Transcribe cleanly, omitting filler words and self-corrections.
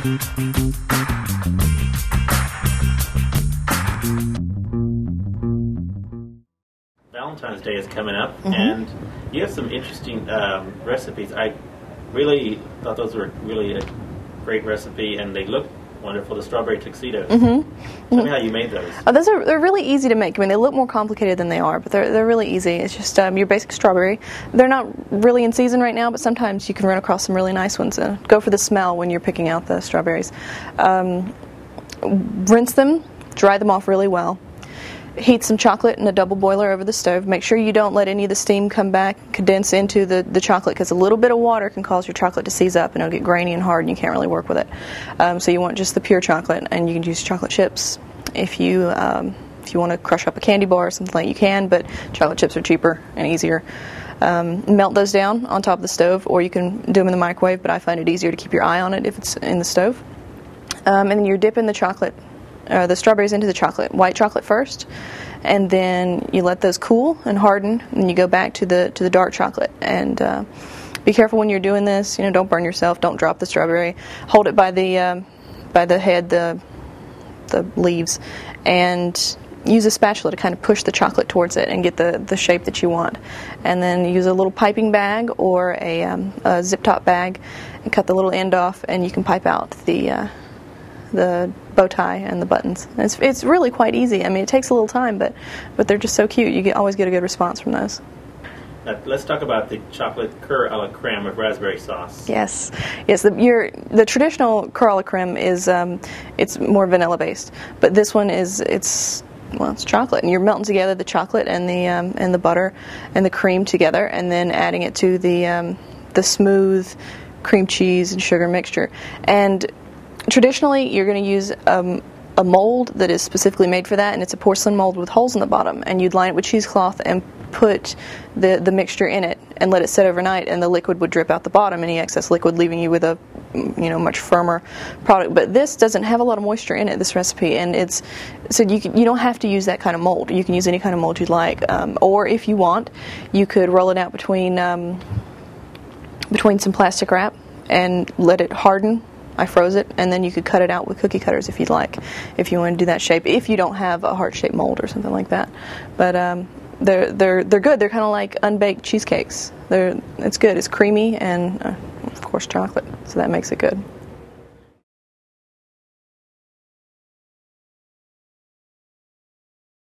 Valentine's Day is coming up, and you have some interesting recipes. I really thought those were really a great recipe, and they look wonderful. The strawberry tuxedos. Tell me how you made those. They're really easy to make. I mean, they look more complicated than they are, but they're really easy. It's just your basic strawberry. They're not really in season right now, but sometimes you can run across some really nice ones. Go for the smell when you're picking out the strawberries. Rinse them, dry them off really well. Heat some chocolate in a double boiler over the stove. Make sure you don't let any of the steam come back, condense into the chocolate, because a little bit of water can cause your chocolate to seize up and it'll get grainy and hard and you can't really work with it. So you want just the pure chocolate, and you can use chocolate chips. If you want to crush up a candy bar or something like, you can, but chocolate chips are cheaper and easier. Melt those down on top of the stove, or you can do them in the microwave, but I find it easier to keep your eye on it if it's in the stove. And then you're dipping the strawberries into the chocolate, white chocolate first, and then you let those cool and harden, and you go back to the dark chocolate. And be careful when you're doing this. Don't burn yourself. Don't drop the strawberry. Hold it by the head, the leaves, and use a spatula to kind of push the chocolate towards it and get the shape that you want. And then use a little piping bag or a zip top bag and cut the little end off, and you can pipe out the bow tie and the buttons. It's really quite easy. I mean, it takes a little time, but they're just so cute. You always get a good response from those. Now, let's talk about the chocolate cœur à la crème with raspberry sauce. Yes. The traditional cœur à la crème is it's more vanilla based, but this one it's chocolate, and you're melting together the chocolate and the butter and the cream together, and then adding it to the smooth cream cheese and sugar mixture. And traditionally, you're going to use a mold that is specifically made for that, and it's a porcelain mold with holes in the bottom, and you'd line it with cheesecloth and put the mixture in it and let it sit overnight, and the liquid would drip out the bottom, any excess liquid, leaving you with a much firmer product. But this doesn't have a lot of moisture in it, this recipe, and you don't have to use that kind of mold. You can use any kind of mold you'd like, or if you want, you could roll it out between some plastic wrap and let it harden. I froze it, and then you could cut it out with cookie cutters if you'd like, if you want to do that shape, if you don't have a heart-shaped mold or something like that. But they're good. They're kind of like unbaked cheesecakes. It's good. It's creamy and of course chocolate, so that makes it good.